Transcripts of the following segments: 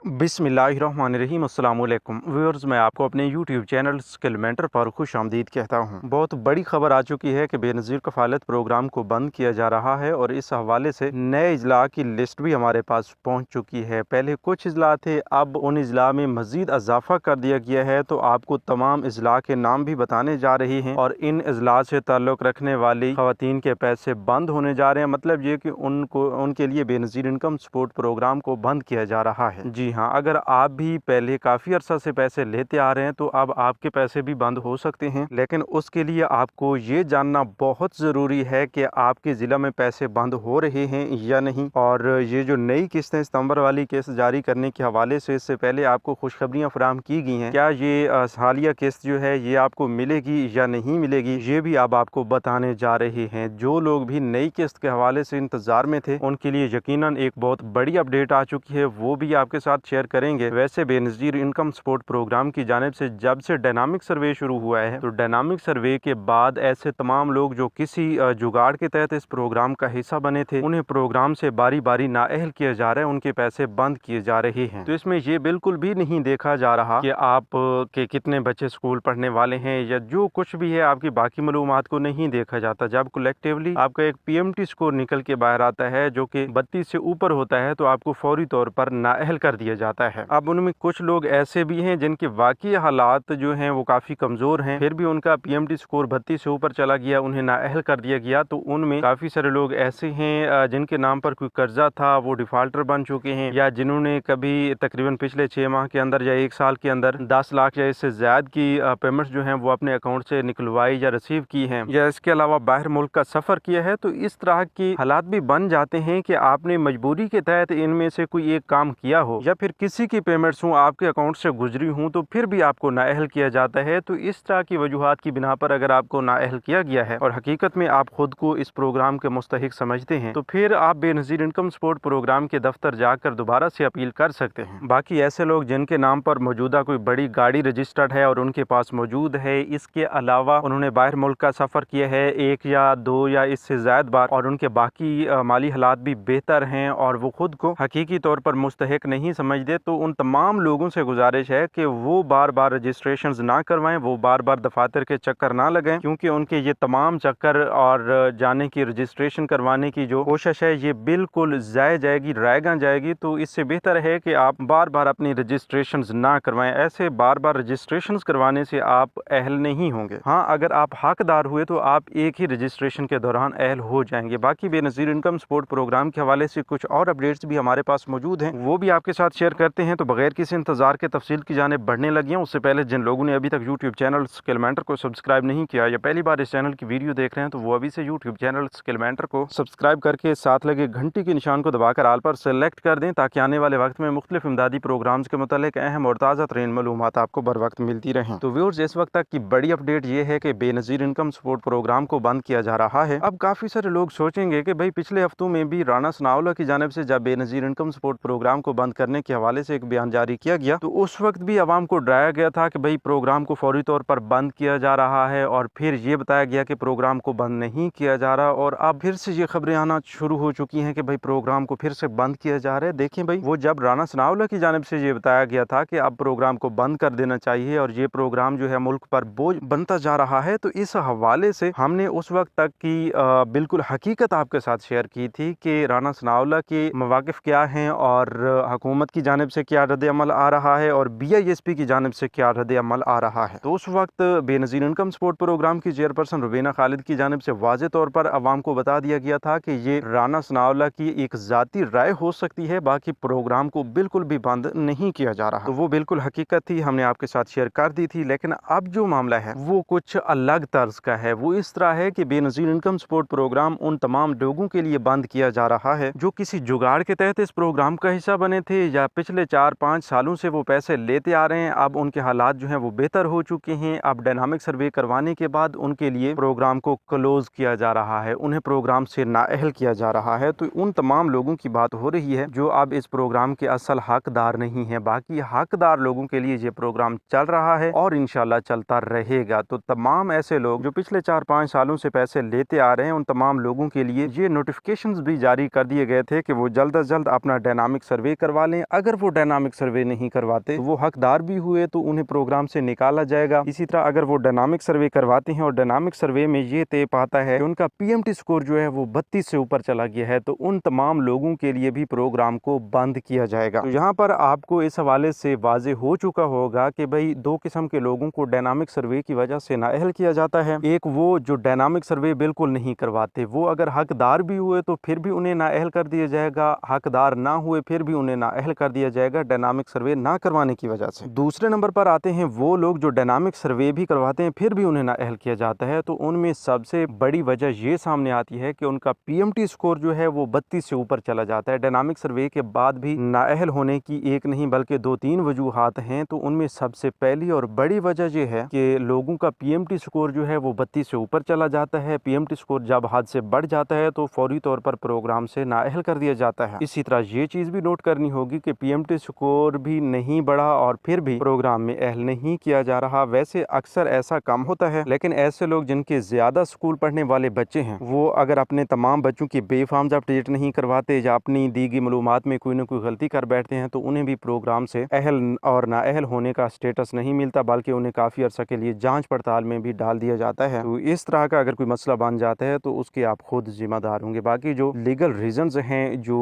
बिस्मिल्लाहिर्रहमानिर्रहीम अस्सलामुअलैकुम व्यूअर्स, मैं आपको अपने यूट्यूब चैनल स्किल मेंटर पर खुश आमदीद कहता हूं। बहुत बड़ी खबर आ चुकी है कि बेनज़ीर कफ़ालत प्रोग्राम को बंद किया जा रहा है और इस हवाले से नए अजला की लिस्ट भी हमारे पास पहुंच चुकी है। पहले कुछ अजला थे, अब उन अजला में मज़ीद इजाफा कर दिया गया है, तो आपको तमाम अजला के नाम भी बताने जा रही हैं और इन अजला से ताल्लुक़ रखने वाली ख़वातीन के पैसे बंद होने जा रहे हैं। मतलब ये कि उनके लिए बेनज़ीर इनकम सपोर्ट प्रोग्राम को बंद किया जा रहा है। जी हाँ, अगर आप भी पहले काफ़ी अरसा से पैसे लेते आ रहे हैं तो अब आपके पैसे भी बंद हो सकते हैं, लेकिन उसके लिए आपको ये जानना बहुत ज़रूरी है कि आपके ज़िला में पैसे बंद हो रहे हैं या नहीं। और ये जो नई किस्तें सितंबर वाली किस्त जारी करने के हवाले से इससे पहले आपको खुशखबरियाँ फराहम की गई हैं, क्या ये हालिया किस्त जो है ये आपको मिलेगी या नहीं मिलेगी, ये भी अब आपको बताने जा रहे हैं। जो लोग भी नई किस्त के हवाले से इंतज़ार में थे उनके लिए यकीनन एक बहुत बड़ी अपडेट आ चुकी है, वो भी आपके साथ शेयर करेंगे। वैसे बेनज़ीर इनकम सपोर्ट प्रोग्राम की जानिब से जब से डायनामिक सर्वे शुरू हुआ है, तो डायनामिक सर्वे के बाद ऐसे तमाम लोग जो किसी जुगाड़ के तहत इस प्रोग्राम का हिस्सा बने थे, उन्हें प्रोग्राम से बारी बारी नाअहल किया जा रहा है, उनके पैसे बंद किए जा रहे हैं। तो इसमें ये बिल्कुल भी नहीं देखा जा रहा कि आप के कितने बच्चे स्कूल पढ़ने वाले हैं या जो कुछ भी है, आपकी बाकी मालूमात को नहीं देखा जाता। जब कलेक्टिवली आपका एक PMT स्कोर निकल के बाहर आता है जो कि 32 से ऊपर होता है, तो आपको फौरी तौर पर नाअहल कर दिया जाता है। अब उनमें कुछ लोग ऐसे भी हैं जिनके वाकई हालात जो हैं वो काफ़ी कमज़ोर हैं, फिर भी उनका PMT स्कोर 32 से ऊपर चला गया, उन्हें नाअहल कर दिया गया। तो उनमें काफ़ी सारे लोग ऐसे हैं जिनके नाम पर कोई कर्जा था, वो डिफ़ाल्टर बन चुके हैं, या जिन्होंने कभी तकरीबन पिछले 6 माह के अंदर या 1 साल के अंदर 10 लाख या इससे ज़्यादा की पेमेंट्स जो हैं वो अपने अकाउंट से निकलवाई या रिसीव की हैं, या इसके अलावा बाहर मुल्क का सफ़र किया है। तो इस तरह के हालात भी बन जाते हैं कि आपने मजबूरी के तहत इनमें से कोई एक काम किया हो या फिर किसी की पेमेंट्स हूँ आपके अकाउंट से गुजरी हूँ, तो फिर भी आपको नाअहल किया जाता है। तो इस तरह की वजूहात की बिना पर अगर आपको नाअहल किया गया है और हकीकत में आप खुद को इस प्रोग्राम के मुस्तहिक समझते हैं, तो फिर आप बेनज़ीर इनकम सपोर्ट प्रोग्राम के दफ्तर जाकर दोबारा से अपील कर सकते हैं। बाकी ऐसे लोग जिनके नाम पर मौजूदा कोई बड़ी गाड़ी रजिस्टर्ड है और उनके पास मौजूद है, इसके अलावा उन्होंने बाहर मुल्क का सफ़र किया है 1 या 2 या इससे ज़्यादा बार, और उनके बाकी माली हालात भी बेहतर हैं और वो खुद को हकीकी तौर पर मुस्तहिक नहीं समझते, तो उन तमाम लोगों से गुजारिश है कि वो बार बार रजिस्ट्रेशंस ना करवाएं, वो बार बार दफातर के चक्कर ना लगाएं, क्योंकि उनके ये तमाम चक्कर और जाने की रजिस्ट्रेशन करवाने की जो कोशिश है ये बिल्कुल ज़ाया जाएगी, रायगा जाएगी। तो इससे बेहतर है कि आप बार बार अपनी रजिस्ट्रेशंस ना करवाएं। ऐसे बार बार रजिस्ट्रेशंस करवाने से आप अहल नहीं होंगे। हाँ, अगर आप हकदार हुए तो आप एक ही रजिस्ट्रेशन के दौरान अहल हो जाएंगे। बाकी बेनज़ीर इनकम सपोर्ट प्रोग्राम के हवाले से कुछ और अपडेट्स भी हमारे पास मौजूद हैं, वो भी आपके साथ शेयर करते हैं। तो बगैर किसी इंतजार के तफसील की जाने बढ़ने लगी हैं, उससे पहले जिन लोगों ने अभी तक यूट्यूब चैनल स्किल मेंटर को सब्सक्राइब नहीं किया या पहली बार इस चैनल की वीडियो देख रहे हैं, तो वो अभी से यूट्यूब चैनल स्किल मेंटर को सब्सक्राइब करके साथ लगे घंटी के निशान को दबाकर आल पर सेलेक्ट कर दें, ताकि आने वाले वक्त में मुख्तलिफ इमदादी प्रोग्राम्स के मुतालिक अहम और ताज़ा तरीन मालूमात आपको बर वक्त मिलती रहें। तो व्यूअर्स, इस वक्त तक की बड़ी अपडेट ये है कि बेनज़ीर इनकम सपोर्ट प्रोग्राम को बंद किया जा रहा है। अब काफ़ी सारे लोग सोचेंगे कि भाई पिछले हफ्तों में भी राना सनाउल्लाह की जानिब से जब बेनज़ीर इनकम सपोर्ट प्रोग्राम को बंद करने के हवाले से एक बयान जारी किया गया, तो उस वक्त भी आवाम को डराया गया था कि भाई प्रोग्राम को फौरी तौर पर बंद किया जा रहा है, और फिर ये बताया गया कि प्रोग्राम को बंद नहीं किया जा रहा, और अब फिर से ये खबरें आना शुरू हो चुकी हैं कि भाई प्रोग्राम को फिर से बंद किया जा रहा है। देखें भाई, वो जब राना सनाउल्लाह की जानिब से ये बताया गया था कि अब प्रोग्राम को बंद कर देना चाहिए और ये प्रोग्राम जो है मुल्क पर बोझ बनता जा रहा है, तो इस हवाले से हमने उस वक्त तक की बिल्कुल हकीकत आपके साथ शेयर की थी कि राना सनाउल्लाह के मवाक़िफ़ क्या हैं और हुकूमत की जानिब से क्या रद्द अमल आ रहा है और BISP की जानिब से क्या रद्द अमल आ रहा है। तो उस वक्त बेनज़ीर इनकम सपोर्ट प्रोग्राम की चेयरपर्सन रुबीना खालिद की जानिब से वाज़े तौर पर अवाम को बता दिया गया था कि ये राना सनाउल्लाह की एक ज़ाती राय हो सकती है, बाकी प्रोग्राम को बिल्कुल भी बंद नहीं किया जा रहा। तो वो बिल्कुल हकीकत थी, हमने आपके साथ शेयर कर दी थी। लेकिन अब जो मामला है वो कुछ अलग तर्ज का है। वो इस तरह है कि बेनज़ीर इनकम सपोर्ट प्रोग्राम उन तमाम लोगों के लिए बंद किया जा रहा है जो किसी जुगाड़ के तहत इस प्रोग्राम का हिस्सा बने थे या पिछले 4-5 सालों से वो पैसे लेते आ रहे हैं। अब उनके हालात जो हैं वो बेहतर हो चुके हैं। अब डायनामिक सर्वे करवाने के बाद उनके लिए प्रोग्राम को क्लोज किया जा रहा है, उन्हें प्रोग्राम से नाअहल किया जा रहा है। तो उन तमाम लोगों की बात हो रही है जो अब इस प्रोग्राम के असल हकदार नहीं है। बाकी हकदार लोगों के लिए ये प्रोग्राम चल रहा है और इंशाल्लाह चलता रहेगा। तो तमाम ऐसे लोग जो पिछले 4-5 सालों से पैसे लेते आ रहे हैं, उन तमाम लोगों के लिए ये नोटिफिकेशंस भी जारी कर दिए गए थे कि वो जल्द अज जल्द अपना डायनामिक सर्वे करवा लें, अगर वो डायनामिक सर्वे नहीं करवाते तो वो हकदार भी हुए तो उन्हें प्रोग्राम से निकाला जाएगा। इसी तरह अगर वो डायनामिक सर्वे करवाते हैं और डायनामिक सर्वे में ये तय पाता है कि उनका पीएमटी स्कोर जो है वो 32 से ऊपर चला गया है तो उन तमाम लोगों के लिए भी प्रोग्राम को बंद किया जाएगा। तो यहाँ पर आपको इस हवाले से वाजे हो चुका होगा कि भाई दो किस्म के लोगों को डायनामिक सर्वे की वजह से नाअहल किया जाता है। एक वो जो डायनामिक सर्वे बिल्कुल नहीं करवाते, वो अगर हकदार भी हुए तो फिर भी उन्हें नाअहल कर दिया जाएगा, हकदार ना हुए फिर भी उन्हें नाअहल कर दिया जाएगा डायनामिक सर्वे ना करवाने की वजह से। दूसरे नंबर पर आते हैं वो लोग जो डायनामिक सर्वे भी करवाते हैं फिर भी उन्हें नाअहल किया जाता है। तो उनमें सबसे बड़ी वजह ये सामने आती है कि उनका पीएमटी स्कोर जो है वो 32 से ऊपर चला जाता है। डायनामिक सर्वे के बाद भी नाअहल होने की एक नहीं बल्कि 2-3 वजूहात हैं। तो उनमें सबसे पहली और बड़ी वजह यह है कि लोगों का पीएमटी स्कोर जो है वो 32 से ऊपर चला जाता है। पीएमटी स्कोर जब हद से बढ़ जाता है तो फौरी तौर पर प्रोग्राम से नाअहल कर दिया जाता है। इसी तरह ये चीज भी नोट करनी होगी कि पीएमटी स्कोर भी नहीं बढ़ा और फिर भी प्रोग्राम में अहल नहीं किया जा रहा। वैसे अक्सर ऐसा कम होता है, लेकिन ऐसे लोग जिनके ज्यादा स्कूल पढ़ने वाले बच्चे हैं वो अगर अपने तमाम बच्चों की बेफार्म अपडेट नहीं करवाते या अपनी दी गई मालूमात में कोई ना कोई गलती कर बैठते हैं तो उन्हें भी प्रोग्राम से अहल और नाअहल होने का स्टेटस नहीं मिलता, बल्कि उन्हें काफी अर्सा के लिए जांच पड़ताल में भी डाल दिया जाता है। तो इस तरह का अगर कोई मसला बन जाता है तो उसके आप खुद जिम्मेदार होंगे। बाकी जो लीगल रीजंस हैं, जो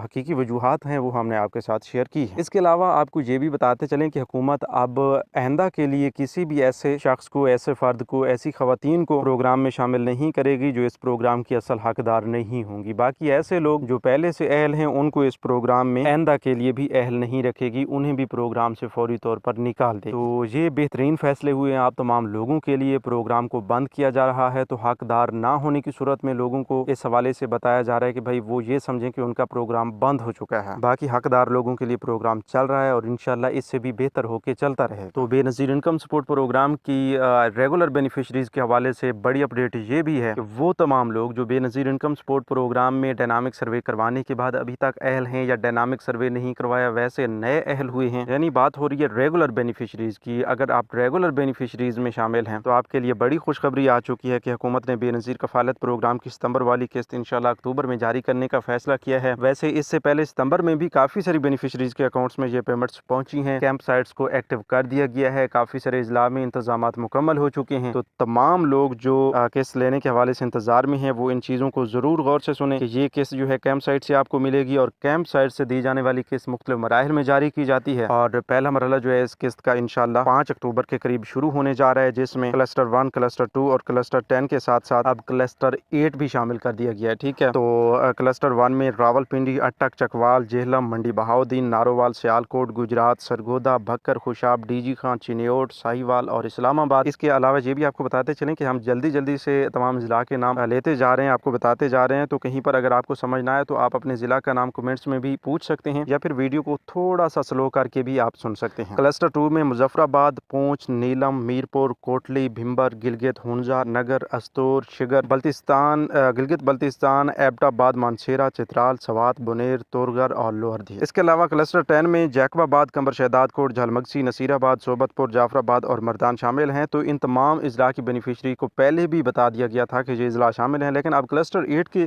हकीकी वजूहात हैं, वो हमने आपके साथ शेयर की है। इसके अलावा आपको ये भी बताते चलें कि हुकूमत अब आइंदा के लिए किसी भी ऐसे शख्स को, ऐसे फर्द को, ऐसी खवातीन को प्रोग्राम में शामिल नहीं करेगी जो इस प्रोग्राम की असल हकदार नहीं होंगी। बाकी ऐसे लोग जो पहले से अहल हैं उनको इस प्रोग्राम में आइंदा के लिए भी अहल नहीं रखेगी, उन्हें भी प्रोग्राम से फौरी तौर पर निकाल देगी। तो ये बेहतरीन फैसले हुए हैं आप तमाम लोगों के लिए। प्रोग्राम को बंद किया जा रहा है तो हकदार ना होने की सूरत में लोगों को इस हवाले से बताया जा रहा है कि भाई वो ये समझें कि उनका प्रोग्राम बंद हो चुका है। बाकी हकदार लोगों के लिए प्रोग्राम चल रहा है और इंशाल्लाह इससे भी बेहतर होके चलता रहे। तो बेनज़ीर इनकम सपोर्ट प्रोग्राम की रेगुलर बेनिफिशरीज के हवाले से बड़ी अपडेट ये भी है कि वो तमाम लोग जो बेनज़ीर इनकम सपोर्ट प्रोग्राम में डायनामिक सर्वे करवाने के बाद अभी तक अहल हैं या डायनामिक सर्वे नहीं करवाया वैसे नए अहल हुए हैं, यानी बात हो रही है रेगुलर बेनिफिशरीज की। अगर आप रेगुलर बेनिफिशरीज में शामिल हैं तो आपके लिए बड़ी खुशखबरी आ चुकी है कि हुकूमत ने बेनज़ीर कफालत प्रोग्राम की सितंबर वाली किस्त इंशाल्लाह अक्टूबर में जारी करने का फैसला किया है। वैसे इससे पहले सितंबर में भी काफी सारी बेनिफिशरीज के अकाउंट्स में ये पेमेंट्स पहुंची हैं। कैंप साइट्स को एक्टिव कर दिया गया है, काफी सारे इजला में इंतजामात मुकम्मल हो चुके हैं। तो तमाम लोग जो किस्त लेने के हवाले से इंतजार में हैं वो इन चीजों को जरूर गौर से सुने कि ये किस्त जो है कैंप साइट से आपको मिलेगी और कैंप साइट से दी जाने वाली किस्त मुख्तलिफ मराहिल में जारी की जाती है। और पहला मरहला जो है इस किस्त का इंशाल्लाह 5 अक्टूबर के करीब शुरू होने जा रहा है, जिसमें क्लस्टर 1, क्लस्टर 2 और क्लस्टर 10 के साथ साथ अब क्लस्टर 8 भी शामिल कर दिया गया है। ठीक है, तो क्लस्टर 1 में रावलपिंडी, अटक, चकवाल, जेहलम, मंडी बहाउद्दीन, नारोवाल, सियालकोट, गुजरात, सरगोदा, भक्कर, खुशाब, डीजी खां, चिन्योट, साहिवाल और इस्लामाबाद। इसके अलावा ये भी आपको बताते चलें कि हम जल्दी से तमाम जिला के नाम लेते जा रहे हैं, आपको बताते जा रहे हैं। तो कहीं पर अगर आपको समझना है तो आप अपने जिला का नाम कमेंट्स में भी पूछ सकते हैं या फिर वीडियो को थोड़ा सा स्लो करके भी आप सुन सकते हैं। क्लस्टर 2 में मुजफ्फराबाद, पूंछ, नीलम, मीरपुर, कोटली, भिम्बर, गिलगित, हुंजा, नगर, अस्तोर, शिगर, बल्तिस्तान, गिलगित बल्तिस्तान, एबटाबाद, मानसेरा, चित्राल, सवात, बुनेर, तोरगर और लोहरदी। इसके अलावा क्लस्टर 10 में जैकबाबाद, कंबर शहदादकोट, झलमगसी, नसीराबाद, सोबतपुर, जाफराबाद और मर्दान शामिल हैं। तो इन तमाम इजला की बेनिफिशरी को पहले भी बता दिया गया था कि ये इजला शामिल हैं, लेकिन अब क्लस्टर 8 के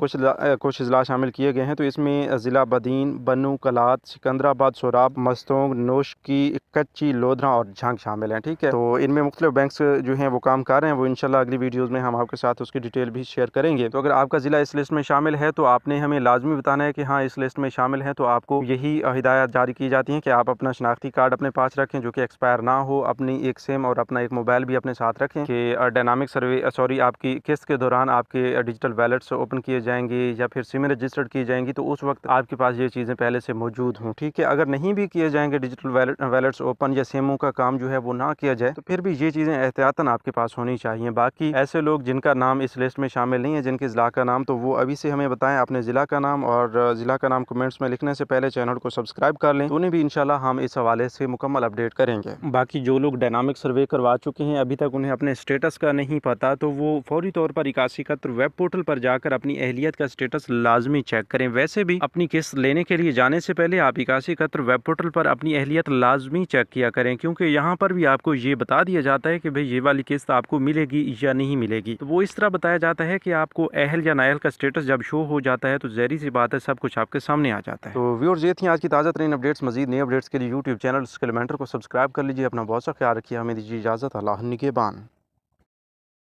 कुछ इजला शामिल किए गए हैं। तो इसमें जिला बदीन, बन्नू, कलात, सिकंदराबाद, सोराब, मस्तोंग, नोशकी, कच्ची, लोधरा और झंग शामिल हैं। ठीक है, तो इनमें मुख्तलिफ बैंक्स जो हैं वो काम कर रहे हैं। वो इंशाल्लाह अगली वीडियोज़ में हम आपके साथ उसकी डिटेल भी शेयर करेंगे। तो अगर आपका जिला इस लिस्ट में शामिल है तो आपने हमें लाजमी बताना है कि हाँ इस लिस्ट में शामिल है। तो आपको यही हिदायत जारी की जाती है कि आप अपना शनाख्ती कार्ड अपने पास रखें जो कि एक्सपायर ना हो, अपनी एक सिम और अपना एक मोबाइल भी अपने साथ रखें कि डायनामिक सर्वे आपकी किस्त के दौरान आपके डिजिटल वैलेट्स ओपन किए जाएंगे या फिर सिम रजिस्टर्ड की जाएंगी, तो उस वक्त आपके पास ये चीज़ें पहले से मौजूद हों। ठीक है, अगर नहीं भी किए जाएंगे डिजिटल वैलेट्स ओपन या सिमों का काम जो है वो ना किया जाए तो फिर भी ये चीज़ें एहतियातन आपके पास होनी चाहिए। बाकी ऐसे लोग जिनका नाम इस लिस्ट में शामिल नहीं है, जिनके ज़िला का नाम, तो वो अभी से हमें बताएं अपने ज़िला का नाम, और ज़िला का नाम कमेंट्स में लिखने से पहले चैनल को सब्सक्राइब कर लें, तो उन्हें भी इंशाल्लाह हम इस हवाले से मुकम्मल अपडेट करेंगे। बाकी जो लोग डायनामिक सर्वे करवा चुके हैं अभी तक उन्हें अपने स्टेटस का नहीं पता, तो वो फौरी तौर पर 8171 वेब पोर्टल पर जाकर अपनी अहलियत का स्टेटस लाजमी चेक करें। वैसे भी अपनी किस्त लेने के लिए जाने से पहले आप 8171 वेब पोर्टल पर अपनी अहलियत लाजमी चेक किया करें, क्योंकि यहाँ पर भी आपको ये बता दिया जाता है कि भाई ये वाली किस्त आपको मिलेगी या नहीं मिलेगी। तो वो इस तरह बताया जाता है कि आपको अहल या नाअहल का स्टेटस जब शो हो जाता है तो ज़ाहिर सी बात है सब कुछ आपके सामने आ जाता है। तो व्यूअर्स, ये थी आज की की ताज़ा तरीन अपडेट्स, मजीद नई अपडेट्स के लिए यूट्यूब चैनल स्किल मेंटर को सब्सक्राइब कर लीजिए। अपना बहुत सा ख्याल रखिए। हमें दीजिए इजाज़त। अल्लाह निगहबान।